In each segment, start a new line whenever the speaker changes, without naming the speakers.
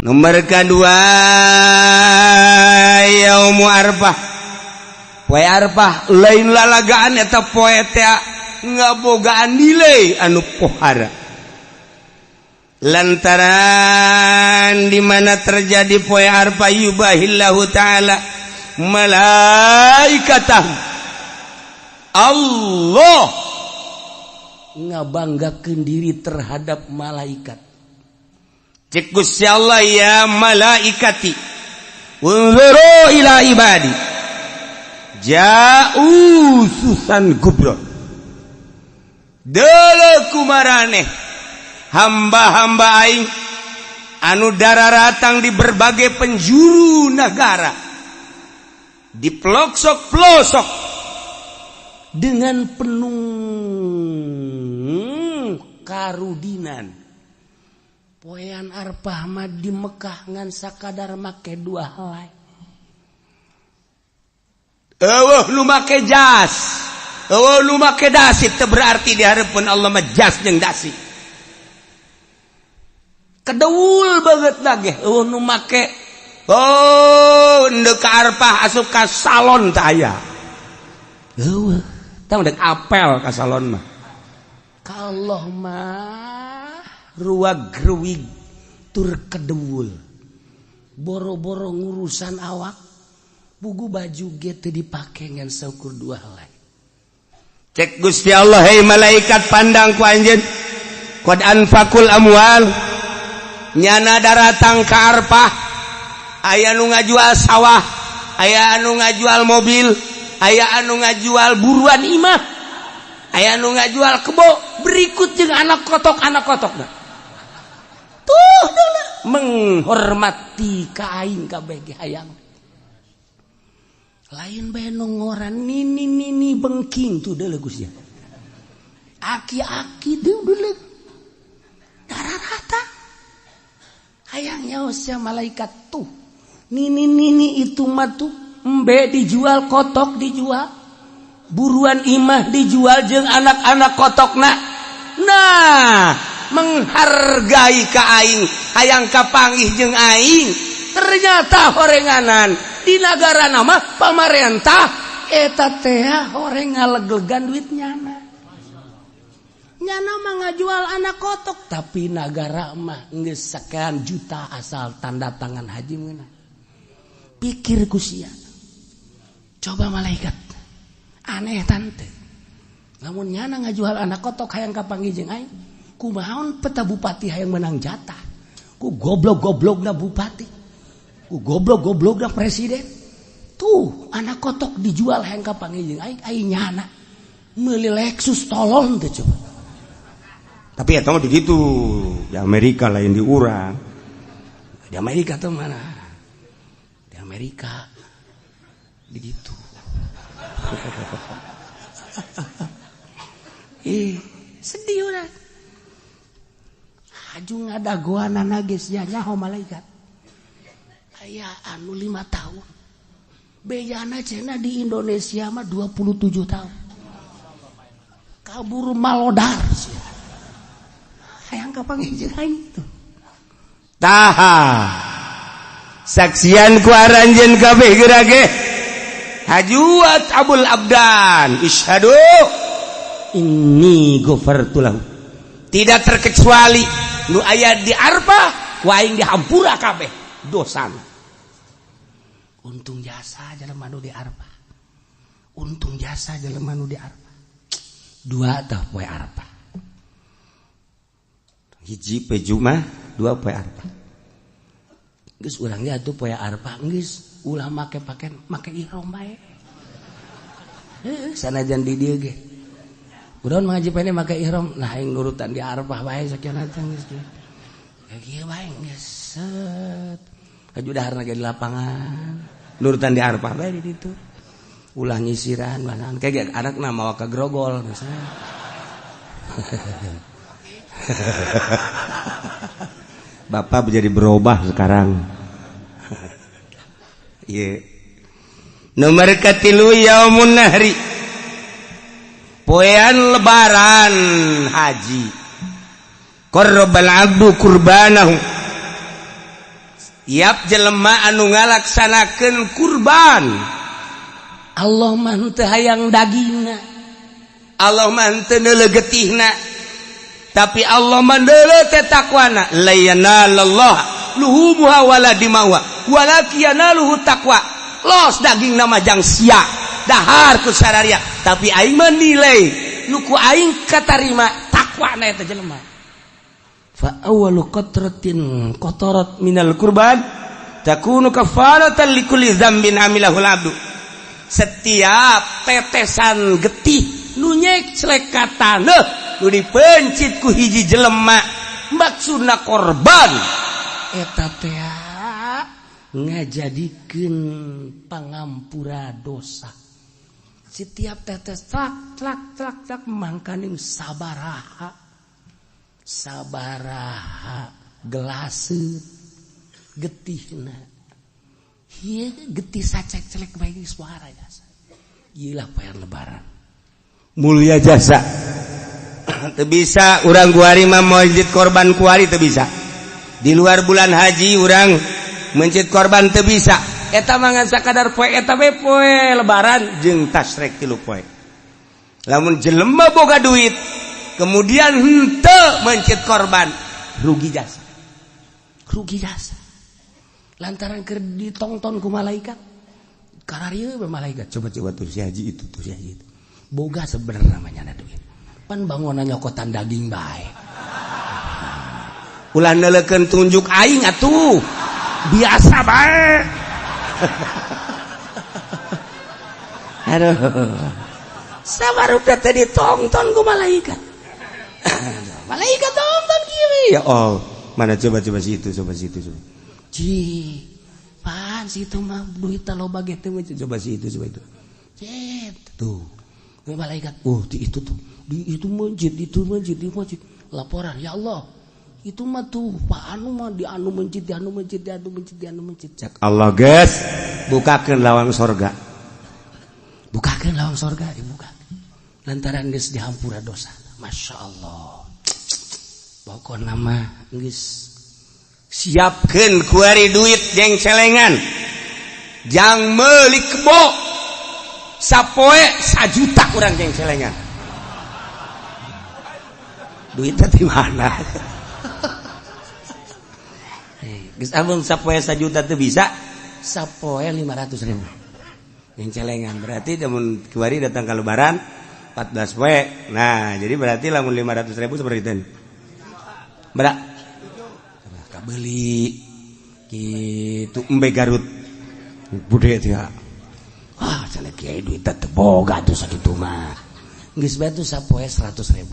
Nomor kedua Yaumu Arfah. Poe Arfah lain lalagaan eta poe teh ngabogaan nilai anu pohara. Lantaran di mana terjadi poe Arfah yubahillahu taala malaikatah. Allah ngabanggakeun diri terhadap malaikat. Cek Gusti Allah ya malaikati unzuru ila ibadi ja'u susan gubron. Deuleu kumaraneh hamba-hamba aing anu dararatang di berbagai penjuru negara, di pelosok-pelosok dengan penuh karudinan. Poean Arfah mah di Mekah ngan sakadar make dua helai. Eueuh nu make jas, eueuh nu make dasi teu berarti di hareupeun Allah mah jas jeung dasi. Kedeul banget lagi eueuh nu make endeu ka Arfah asup ka salon teh aya. Eueuh, tah dek apel ka salon mah. Ka Allah mah ruwag ruwig tur kedewul boro-boro ngurusan awak bugu baju ge teu dipake ngan saukur dua helai. Cek Gusti Allah, hei malaikat pandang ku anjeun qad anfaqul amwal nyana daratang ka Arfah aya nu ngajual sawah, aya anu ngajual mobil, aya anu ngajual buruan imah, aya anu ngajual kebo berikut jeung anak kotokna tuh menghormati ka aing kabeh ge hayang. Lain bae nu ngoran nini bengking tuh deuleu Gusti. Aki-aki deuleu dararata. Hayang nyaos ya malaikat tuh. Nini itu mah tuh embe dijual, kotok dijual. Buruan imah dijual jeung anak-anak kotokna. Nah, menghargai ka aing, hayang kapanggih jeung aing. Ternyata horenganan di negara nama pamarentah eta teh horeng ngaleglegan duit nyana. Nyana mah ngajual anak kotok, tapi negara mah geus sakean juta asal tanda tangan haji meunang. Pikir ku sia. Coba malaikat. Aneh tante. Lamun nyana ngajual anak kotok hayang kapanggih jeung aing, kumaon peta bupati hayang menang jatah. Ku goblok-goblokna bupati. Ku goblok-goblokna presiden. Tuh anak kotok dijual hayang kapanggih jeung aing nyana meuli Lexus tolong teh coba. Tapi eta mah dikitu, di Amerika lain di urang. Di Amerika tuh mana? Di Amerika begitu. Sedih urang. Haju ngadagoanana geus nyaho malaikat. Aya anu 5 tahun. Bejana cenah di Indonesia mah 27 tahun. Kabur malodar sia. Hayang kapanggih jeung aing tuh. Taha. Saksian ku aranjeun kabeh geurage. Hajuat Abul Abdan isyhadu inni ghafartu lahu. Tidak terkecuali nu aya di Arfah ku aing dihampura kabeh dosana. Untung jasa jelema nu di Arfah. Untung jasa jelema nu di Arfah. 2 tah poe Arfah. Hiji poe Jumat, 2 poe Arfah. Geus urang ge atuh poe Arfah geus ulah make ihram bae. Sanajan di dieu ge. Kunaon mengaji pene make ihram, nah aing nurutan di Arfah bae sakieu teh geus. Ya kieu bae geus set. Aju daharna ge di lapangan. Nurutan di Arfah bae di ditu. Ulah nyisiran banan kayak anakna mawa ka grogol misalnya. Bapak menjadi berubah sekarang. Iya. Nomor katilu yaumun nahri. Poean lebaran haji. Qarbal abdu qurbanahu.
tiap jelema anu ngalaksanakeun kurban
Allah mah teu hayang dagingna,
Allah mah teu neuleuh getihna, tapi Allah mah neuleuh teh takwana. La yanalallah luhumuha wala dimauha walakin yanaluhu taqwa. Los daging nama jang sia dahar ku sararia, tapi aing mah nilai nu ku aing katarima takwana eta jelema. Fa awwalu qatratin qatarat minal qurban takunu kafaratan likulli dzambin amilahul abdu. Setiap tetesan getih nu nyek celekatana nu dipencit ku hiji jelema maksudna korban eta teh ngajadikeun pangampura dosa. Setiap tetes trak mangkaning sabaraha gelaseut getihna. Ieu getih sacek celek bae geus suara jasa. Ieu lah poe lebaran. Mulia jasa. Teu bisa urang kuari mah moejit korban kuari teu bisa. Di luar bulan haji urang mencit korban teu bisa. Eta mah ngan sakadar poe eta we poe lebaran jeung tasrek 3 poe. Lamun jelema boga duit kemudian henteu mencit korban, rugi jasa.
Rugi jasa. Lantaran keur ditongton ku malaikat. Kararieu be malaikat.
Coba tuh si haji itu, tuh si haji itu.
Boga sebenarnya namanya duit. Pan bangunan nyokotan daging bae.
Ulah neuleukeun tunjuk aing atuh. Biasa bae.
Aduh. Sabarudak teh ditongton ku malaikat. Malaikat tonton kieu.
Ya Allah, mana coba si itu.
Ji, pan situ mah duit loba ge teh
coba si itu.
Cet, tuh. Malaikat, di itu tuh. Di itu masjid. Laporan, ya Allah. Itu mah tuh, Pak anu mah di anu masjid.
Cak Allah, guys. Bukakeun lawang sorga.
Dibuka. Lantaran geus dihampura dosa. Masya Allah. Pokona mah geus
siapkeun kuari duit jeung celengan. Jang meuli kebo. Sapoe 1 juta urang jeung celengan. Duitnya di mana? Geus amun sapoe 1 juta teu bisa,
sapoe 500.000.
Jeung celengan berarti amun kuari datang ka lebaran 14 poe. Nah, jadi berarti lamun 500.000 seperti itu. Berak kabeli kitu embe Garut. Bude teh.
Wah, cenah kieu duit teh boga tuh sakitu mah. Geus bae tuh sapoe 100.000.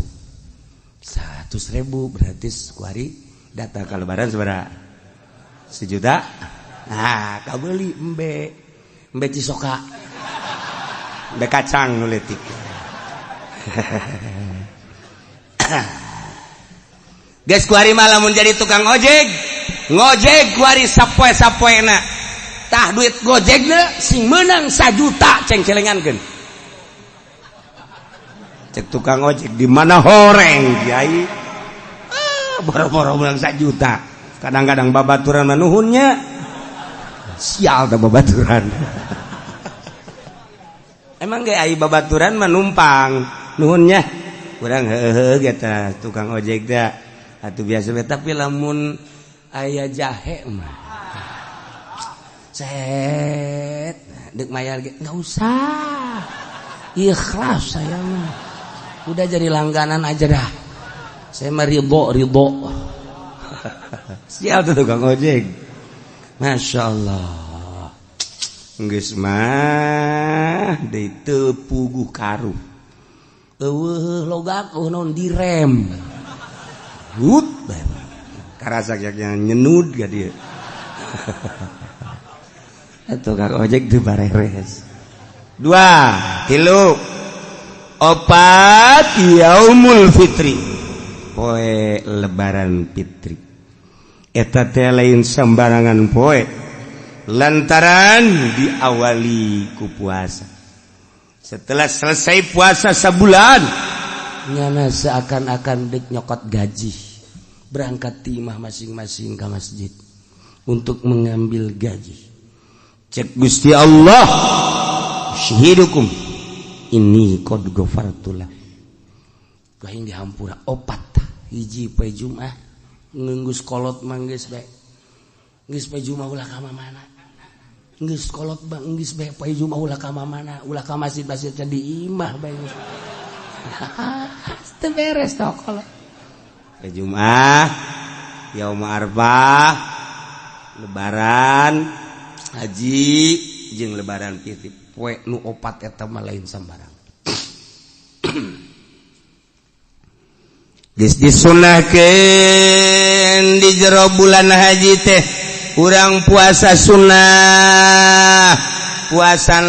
100.000 berarti kuari datang ka lebaran sabaraha?
1 juta.
Nah, kabeli embe cisoka.
Embe kacang nu leutik. Geus kuari mah lamun jadi tukang ojek, ngojek kuari sapoe-sapoena. Tah duit gojekna sing meunang 1 juta ceng celengankeun. Cek tukang ojek di mana horeng kiai. Boro-boro meunang 1 juta. Kadang-kadang babaturan mah nuhunnya. Sial teh babaturan. Emang ge ai babaturan mah numpang, nuhunnya. Urang heuheuh eta tukang ojek teh. Atuh biasa we tapi lamun aya jahe mah. Cet, deuk mayar ge enggak usah. Ikhlas saya mah. Udah jadi langganan aja dah. Saya mah ridho. Sial tuh tukang ojek. Masya Allah. Geus mah deui teu puguh karu. Eueuh logak naon direm. Hut, karasa yang nyenud gak dia. Atau kak ojek itu bareres. 2, 3, 4 yaumul fitri. Poe lebaran fitri. Eta teh lain sembarangan poe. Lantaran diawali ku puasa. Setelah selesai puasa sebulan.
Nyana seakan-akan dek nyokot gaji berangkat timah masing-masing ke masjid
untuk mengambil gaji. Cek Gusti Allah, syahidukum ini qad ghafartulah. Kaing dihampura opat hiji poe Jumat ngeunggus kolot manggeus bae. Geus poe Jumat ulah ka mana? Geus kolot bang geus bae poe Jumat ulah ka mana? Ulah ka masjid-masjid di imah bae. Teu beres teh kolot. Poe Jumat, yaum Arfah, lebaran, haji jeung lebaran titip. Poe nu opat eta mah lain sambarang. Geus disunahkeun di jero bulan haji teh urang puasa sunnah, puasa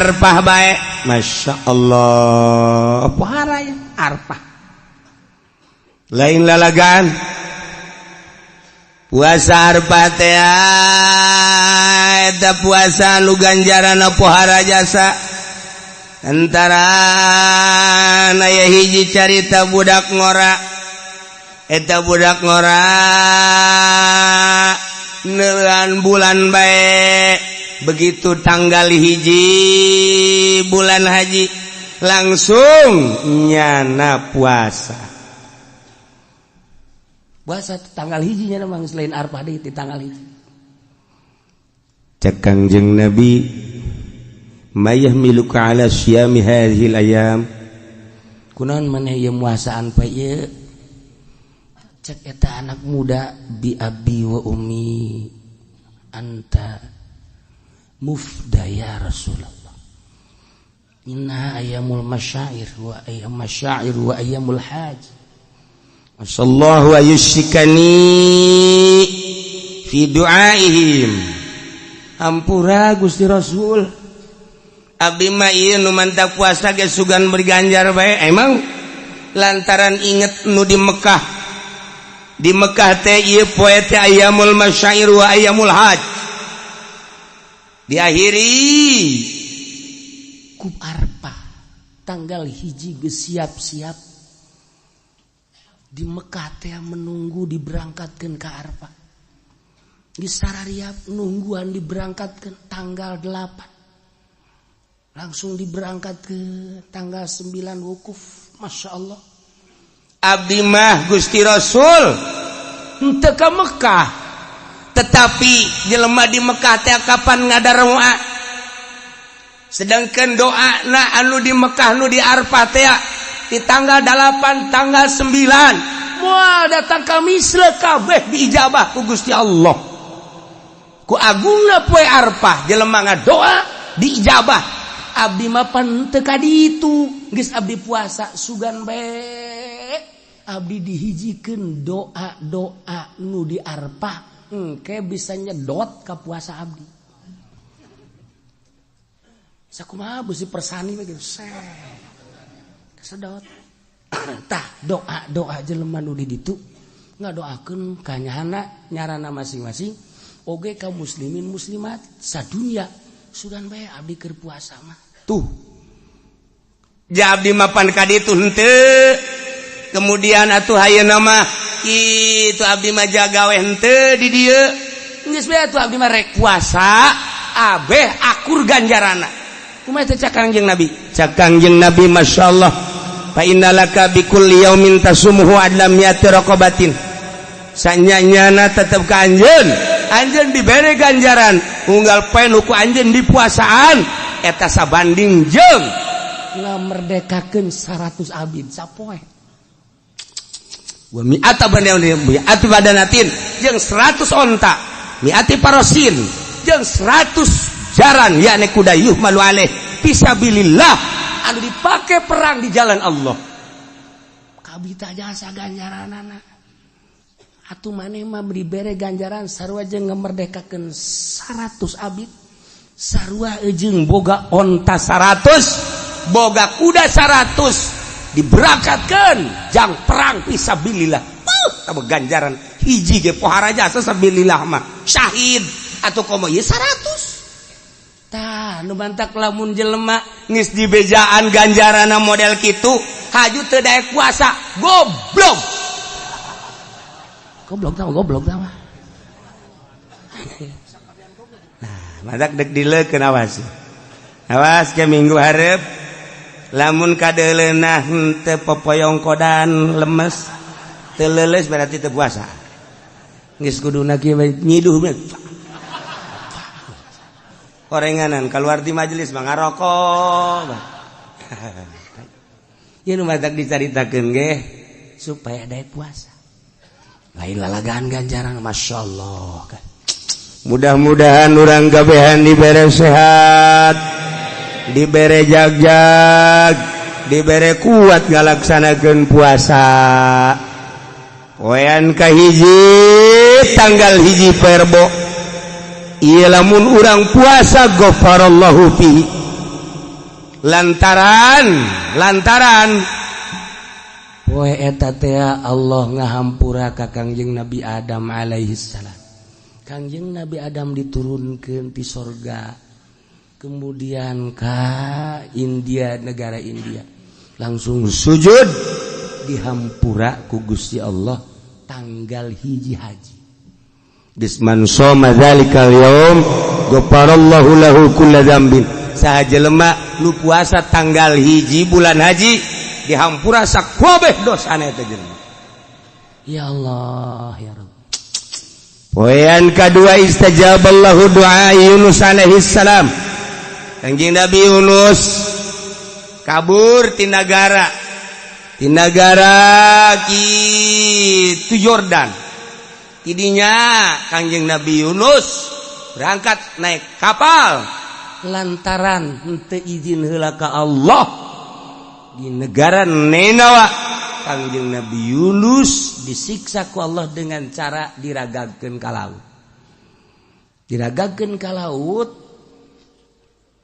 Arfah bae. Masya Allah, pohara ya Arfah lain lalagan. Puasa Arfah teh eta puasa nu ganjarana pohara jasa. Antara aya hiji carita budak ngora. Eta budak ngora neueun bulan bae. Begitu tanggal hiji bulan haji langsung nyana puasa. Puasa tanggal hiji nya mah selain Arfah deui di tanggal hiji. Cek Kangjeng Nabi, mayahmiluka ala syami hadhil ayam. Kunaon maneh ieu muasaan poe ieu? Cek eta anak muda bi abi wa ummi anta mufda ya Rasulullah. Inna ayyamul masyair wa ayyamul haj. Masallahu ayyushikani fi du'aihim. Ampura Gusti Rasul. Abdi mah ieu nu mantap puasa ge sugan berganjar bae. Emang lantaran inget nu di Mekah. Di Mekah teh ieu poe teh ayyamul masyair wa ayyamul haj. Diakhiri ku Arfah tanggal hiji geus siap-siap di Mekah teh menunggu diberangkatkeun ka Arfah. Di sarariap nungguan diberangkatkeun tanggal 8. Langsung diberangkatkeun tanggal 9 wukuf. Masya Allah. Abdi mah Gusti Rasul henteu ka Mekah. Tetapi jelema di Mekah teh kapan ngadaroa. Sedangkan doa na anu di Mekah nu di Arfah teh di tanggal 8 tanggal 9 moal datang ka misle kabeh diijabah ku Gusti Allah. Ku agungna poe Arfah jelema ngadoa diijabah. Abdi mah pan teu ka ditu. Geus abdi puasa sugan bae. Abdi dihijikeun doa-doa nu di Arfah. Engke bisa nyedot ka puasa abdi. Sakumaha beusi persani we gitu. Sedot. Tah doa jelema nu di ditu ngadoakeun ka nyarana masing-masing oge ka muslimin muslimat sadunya. Sugan bae abdi keur puasa mah. Tuh. Ja abdi mapan ka ditu henteu. Kemudian atuh hayeuna mah kitu abdi mah jaga we henteu di dieu. Geus bae atuh abdi mah rek puasa abeh akur ganjarana. Kumaha teh cak Kangjeng Nabi? Cak Kangjeng Nabi masyaallah. Fa innalaka bikulli yaumin tasumuhu adlam mi'ati raqabatin. Sanyanyana tetep ka anjeun. Anjeun dibere ganjaran unggal poe nu ku anjeun di puasaan eta sabanding jeung ngamerdekakeun 100 abid sapoe. Wa mi'ata mi'ati badanatin jeung 100 onta, mi'ati parosin jeung 100 jaran yakni kuda yuhmalu alaih fisabilillah anu dipake perang di jalan Allah. Kabita jasa ganjaranana. Atuh maneh mah dibere ganjaran sarua jeung ngamerdekakeun 100 abid. Sarua jeung boga onta 100, boga kuda 100 diberangkatkeun jang perang fisabilillah. Tah ganjaran hiji ge pohara jasa sabilillah mah syahid atuh komo ieu 100. Tah nu bantak lamun jelema geus dibejaan ganjarana model kitu haju teu daek puasa goblok. Goblok tah. Madak dek dileukeun awas. Awas ke minggu hareup lamun kadeuleunah teu popoyong kodan lemes teu leuleus berarti teu puasa. Geus kuduna kieu nyiduh mah. Korenganan keluar di majelis mah ngarokok. Ieu nu madak dicaritakeun ge supaya daek puasa. Lain lalagaan ganjaran masyaallah kan. Mudah-mudahan urang kabehan dibere sehat, dibere jag-jag, dibere kuat ngalaksanakeun puasa. Poean kahiji tanggal hiji Perbo. Ieu lamun urang puasa ghafarallahu fihi. Lantaran poe eta teh Allah ngahampura ka Kangjeng Nabi Adam alaihi salam. Kangjeng Nabi Adam diturunkeun ti sorga kemudian ka India, negara India langsung sujud dihampura ku Gusti Allah tanggal hiji haji. Disman shoma dzalikal yaum ghafarallahu lahu kulla dzambin. Saha jelema nu puasa tanggal hiji bulan haji dihampura sakabeh dosana eta jelema. Ya Allah ya Rabb. Poean kadua istajaballahu doa Yunus alaihi salam. Kangjeng Nabi Yunus kabur ti nagara kitu Yordan. Tidinya Kangjeng Nabi Yunus berangkat naik kapal lantaran henteu izin heula ka Allah di negara Ninawa. Kangjeng Nabi Yunus disiksa ku Allah dengan cara diragagkeun ka laut. Diragagkeun ka laut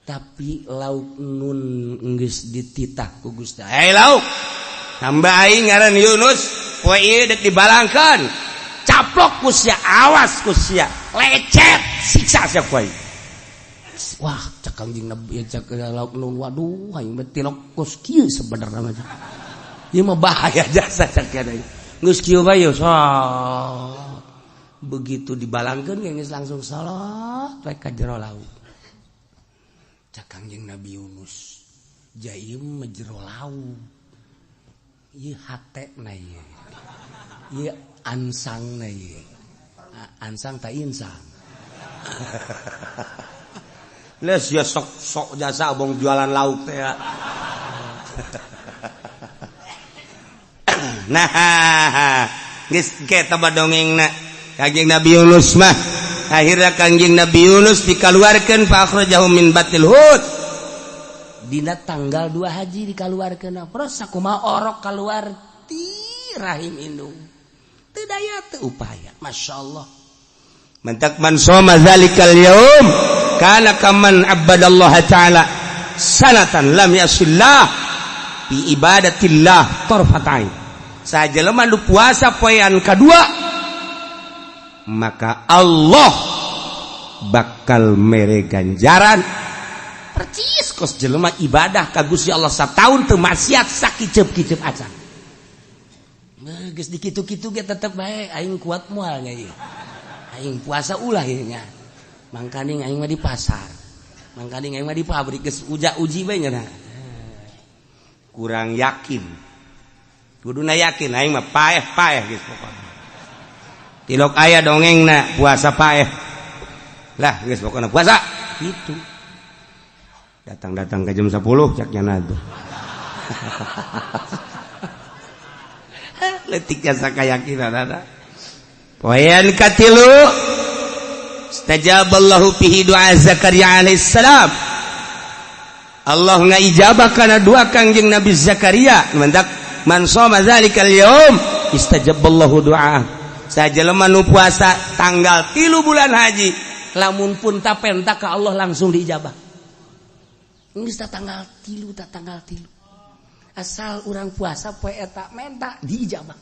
tapi lauk nun geus dititah ku Gusti. Hei lauk, hamba aing ngaran Yunus, poe ieu deuk dibalangkeun. Caplok ku sia, awas ku sia, lecet, siksa sia poe. Wah, cek Kangjeng Nabi cek lauk nun, waduh, aing betilok kos kieu sebenarnya mah. Ieu mah bahaya jasa sakana. Geus kieu bae salat. Begitu dibalangkeun geus langsung salat bae ka jero laut. Cak Kangjeng Nabi Yunus, jaim mah jero laut. Ieu hatena ieu. Ieu ansangna ieu. Ansang ta insang. Les ya sok jasa abong jualan lauk teh ya. Nah, geus kita badongengna Kangjeng Nabi Yunus mah akhirnya Kangjeng Nabi Yunus dikaluarkeun fa akhrajahu min batil hut. Dina tanggal 2 haji dikaluarkeun. Terus sakumaha orok kaluar ti rahim indung. Teu daya teu upaya, masyaallah. Mantak man shoma zalikal yaum kana kaman abadallaha taala sanatan lam yasillah bi ibadatillah tarfatain. Sajelema nu puasa poean kadua maka Allah bakal mere ganjaran percis kos jelema ibadah ka Gusti Allah sataun teu maksiat sakicep-kicep acan. Geus dikitu-kitu ge tetep bae aing kuat moal nya ieu. Aing puasa ulah ieu nya. Mangkaning aing mah di pasar. Mangkaning aing mah di pabrik geus uji bae nya. Kurang yakin. Kuduna yakin aing mah paeh geus pokona. Tilok aya dongengna puasa paeh. Lah geus pokona puasa gitu. Datang ke jam 10 cak nya tuh. Leutik jasa kayakinan ada. Poean katilu istajaballahu fihi doa Zakaria alaihi salam. Allah ngaijabah kana doa Kangjeng Nabi Zakaria mendak man shoma dzalikal yaum istajaballahu doa. Sajelema nu puasa tanggal 3 bulan haji lamun pun tapenta ka Allah langsung diijabah. Geus tanggal 3 asal urang puasa poe eta menta diijabah.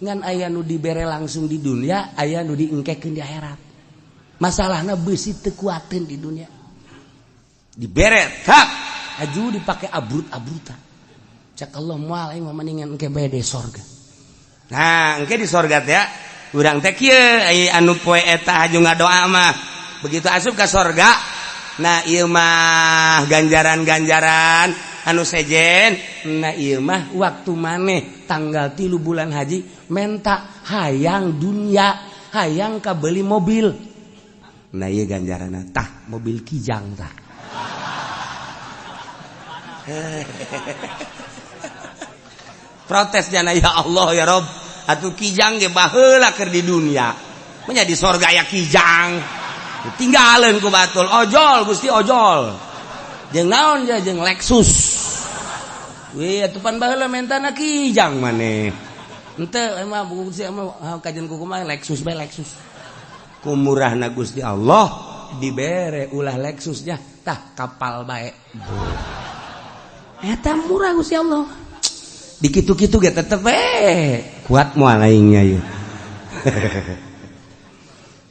Ngan aya nu dibere langsung di dunia, aya nu diengkekeun di akhirat. Masalahna beusi teu kuateun di dunia. Dibere tak aju dipake abrut-abrutan. Cak Allah moal aing mah mendingan engke bae di sorga. Nah, engke di sorga teh urang teh kieu anu poe eta haju ngadoa mah begitu asup ka sorga. Nah ieu mah ganjaran-ganjaran anu sejen. Nah ieu mah waktu maneh tanggal 3 bulan haji menta hayang dunya, hayang ka beuli mobil. Nah ieu ganjaranna tah mobil kijang tah. Protes jana ya Allah ya Rob, atuh kijang ge baheula keur di dunia. Nya di sorga aya kijang. Tinggaleun ku batul, ojol Gusti ojol. Jeung naon ja jeung Lexus. We atuh pan baheula mentana kijang maneh. Henteu emang Gusti emang kajen ku kumaha Lexus bae Lexus. Kumurahna Gusti Allah dibere ulah Lexusnya tah kapal bae. Eta murah Gusti Allah. Dikitu-kitu ge tetep kuat moal aingnya ieu.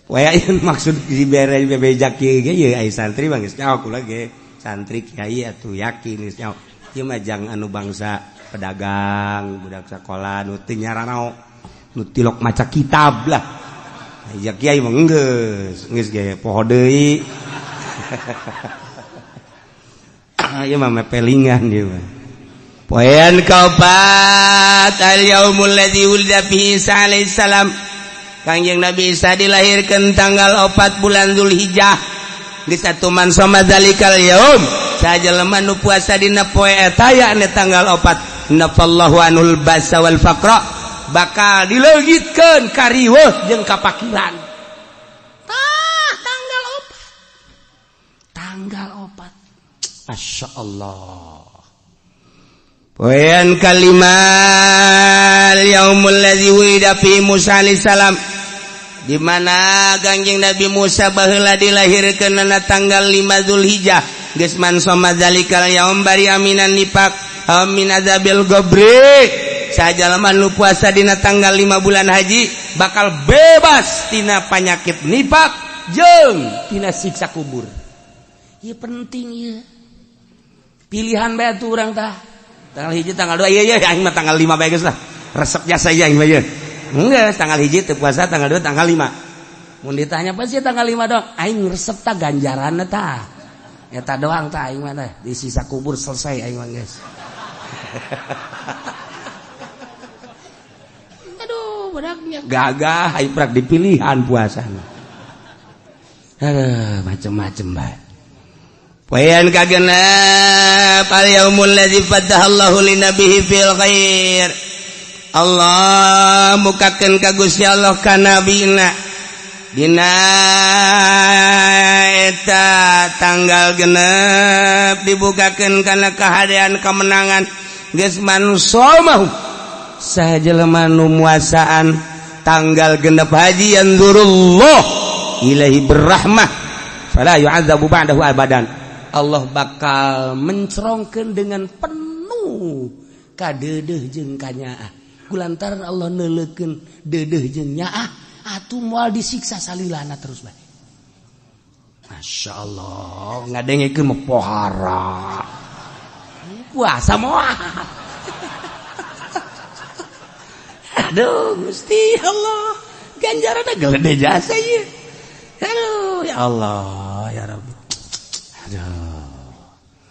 Waya ieu maksud dibere bebejak ieu ge ieu ai santri mah geus nyaho kula ge. Santri kiai atuh yakin geus nyaho. Ieu mah jang anu bangsa pedagang, budak sakola nu teu nyarano, nu tilok maca kitab lah. Aya kiai mah geus ge poho deui. Ieu mah mepelingan ieu mah. Poean kaopat al-yaumul ladzi wulida fihi Isa alaihi salam. Kangjeng Nabi Isa dilahirkeun tanggal 4 bulan Zulhijjah. Geus atuman soma zalikal yaum. Sajelema nu puasa dina poe eta yakni tanggal 4. Nafallahu anul basa wal faqra. Bakal dileugitkeun ka riweuh jeung kapakiran. Tanggal 4. Tanggal 4. Masyaallah. Poean kalimat yaumul ladzi wulida fi Musa alaihi salam, di mana Kangjeng Nabi Musa baheula dilahirkeun na tanggal 5 Zulhijjah. Geus man soma zalikal yaum bari aminan nifaq min azabil gobri. Sajalema nu puasa dina tanggal 5 bulan haji bakal bebas tina panyakit nifaq jeung tina siksa kubur. Ieu penting ieu. Pilihan bae atuh urang tah. Tanggal hiji tanggal 2 iya aing mah tanggal 5 bae geus lah. Resep jasa aja aing mah ieu. Enggeus tanggal hiji teu puasa, tanggal 2 tanggal 5. Mun ditanya apa sih tanggal 5 doang? Aing resep tah ganjaranna tah. Eta doang tah aing mah teh. Di sisa kubur selesai aing mah geus. Aduh, budaknya gagah aing prak dipilihan puasana. Aduh, macem-macem bae. Poean kagenep al yaumul ladzi fadahallahu linabihi fil khair. Allah mukakeun ka Gusti Allah ka nabina dina eta tanggal genep dibukakeun kana kahadean kemenangan geus manusomah sajelema nu muasaan tanggal genep haji yanzurullah ilaihi berrahmah fala yu'adzabu ba'dahu abadan. Allah bakal mencerongkeun dengan penuh ka deudeuh jeung ka nyaah. Kulantaran Allah neuleukeun deudeuh jeung nyaah, atuh moal disiksa salilana terus bae. Masyaallah, ngadengekeun mah pohara. Puasa moal. Aduh, Gusti Allah, ganjaranna gede jasa ieu. Aduh, ya Allah, ya Rabbi.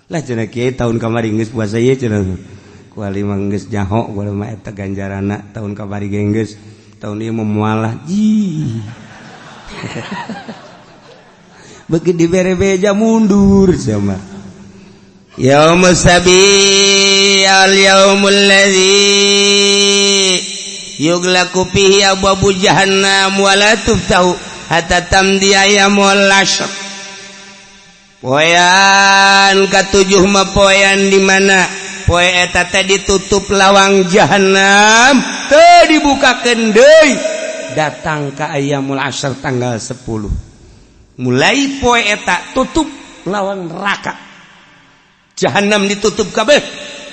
Lah cenah kieu tahun kamari geus puasa ieu cenah. Kuali mah geus nyaho, kuali mah eta ganjaranna tahun kamari geus. Tahun ieu moal ji. Beuki dibere beja mundur sama. Yaumus sabi al yaumul ladzi yughlaqu fihi abwabu jahannam wa la tuftahu hatta tamdi ayyamul ashr. Poean katujuh mah poean di mana poe eta teh ditutup lawang jahanam teu dibukakeun deui datang ka ayyamul ashr tanggal 10. Mulai poe eta tutup lawang neraka. Jahanam ditutup kabeh.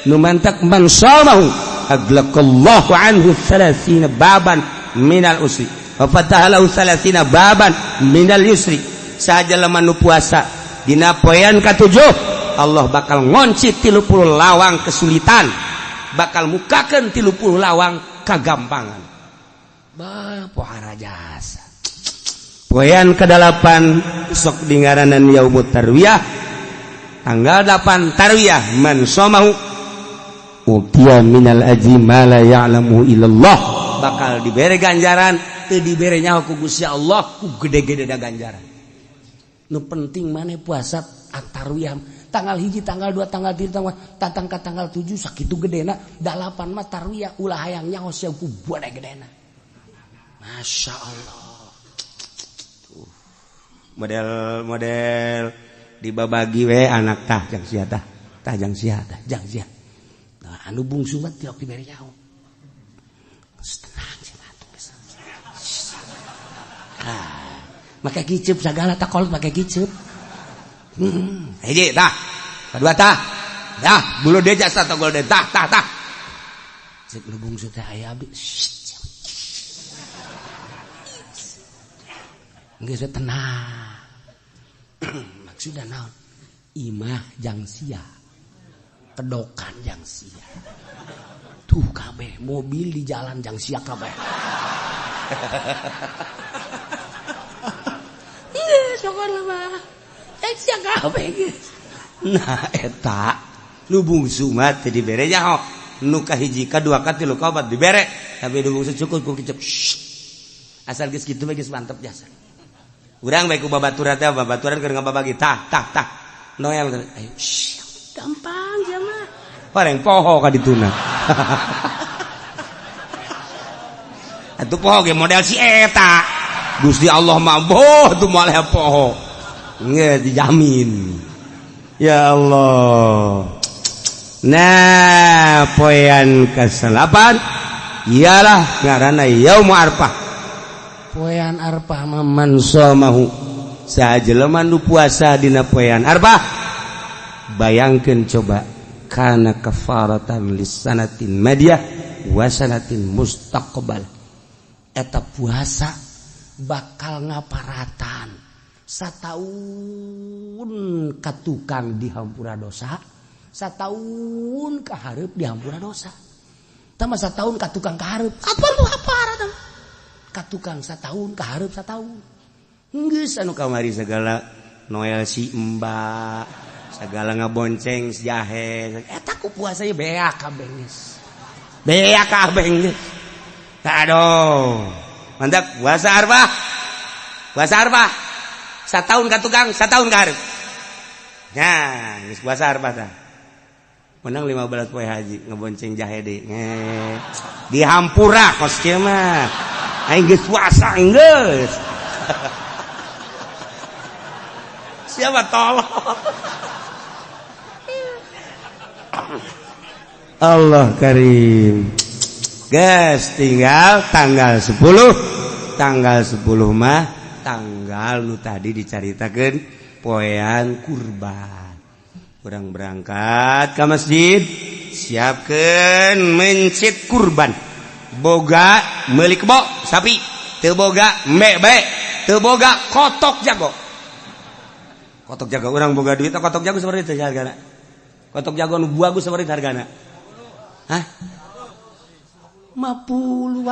Nu mantak man samahu aglaqallahu anhu 30 baban minal usri wa fatahalahu 30 baban minal yusri. Sajalema nu puasa dina poean katujuh Allah bakal ngonci 30 lawang kesulitan, bakal mukakeun 30 lawang kagampangan.
pohara jasa.
Poean ke-8 sok dingaranan yaumut tarwiyah. Tanggal 8 tarwiyah man somahu utiya minal ajri ma la ya'lamu illallah, bakal dibere ganjaran teu dibere nyaho ku Gusti Allah ku gede-gede da ganjaran.
Nu penting maneh puasa tarwiyah tanggal 1, tanggal 2, tanggal 3, tanggal 7 sakitu gedena 8 mah tarwiyah ulah hayang nyaho sia ku bade gedena. Masya Allah.
Model dibabagi we anak tah jang sia tah jang sia.
Nah, anu bungsu mah tiok dibere nyaho. Tenang sia atuh geus. Make kiceup sagala tah kolot make kiceup.
Hiji tah, kedua tah. Dah, bulu deja satu gol de tah.
Cek nu bungsu teh aya abdi. Geus tenang. Maksudna naon? Imah jang sia. Kedokan jang sia. Tuh kabeh mobil di jalan jang sia kabeh. Sokon mah. Sia kabeh geus.
Nah eta nu bungsu mah teu dibere nyaho. Nu kahiji kadua katilu kaopat dibere, tapi nu bungsu cukup ku kicep. Asal geus kitu mah geus mantep jasa. Urang bae ku babaturan teh babaturan keur ngababagi tah. Noel ayo
gampang ya mah.
Pareng poho ka dituna. Atuh poho ge model si eta. Gusti Allah mah boh tuh moal poho. Nggak dijamin. Ya Allah. Nah, poean ke-8 ialah ngaranna Yaum Arfah.
Poean Arfah mah
Man somahu sajelema nu puasa dina poean Arfah. Bayangkeun coba kana kafaratan lisanatin madiyah wa sanatin mustaqbal.
Eta puasa bakal ngaparatan sataun katukang dihampura dosa, sataun kahareup dihampura dosa. Tama sataun katukang kahareup apa lu haparatan? Katukang sataun kahareup sataun.
Geus anu kamari segala Noel si Mbak, segala ngabonceng si jahe.
Eta ku puasa ye beak kabeh geus.
Beak kabeh geus. Aduh. Mantap puasa Arfah. Puasa Arfah. Sataun katukang, sataun kahareup. Nah, geus puasa Arfah tah. Menang 15 poe haji ngabonceng jahe deui. Dihampura kos kieu mah. Aing geus puasa geus. Siapa tolong? Allah Karim. Guys, tinggal tanggal 10. Tanggal 10 mah tanggal nu tadi dicaritakeun poean kurban. Urang berangkat ke masjid, siapkeun mencit kurban. Boga meuli kebo sapi, teu boga embe bae, teu boga kotok jago. Kotok jago urang boga duit, kotok jago seperti itu hargana. Kotok jago nu bagus seperti hargana. Hah?
50.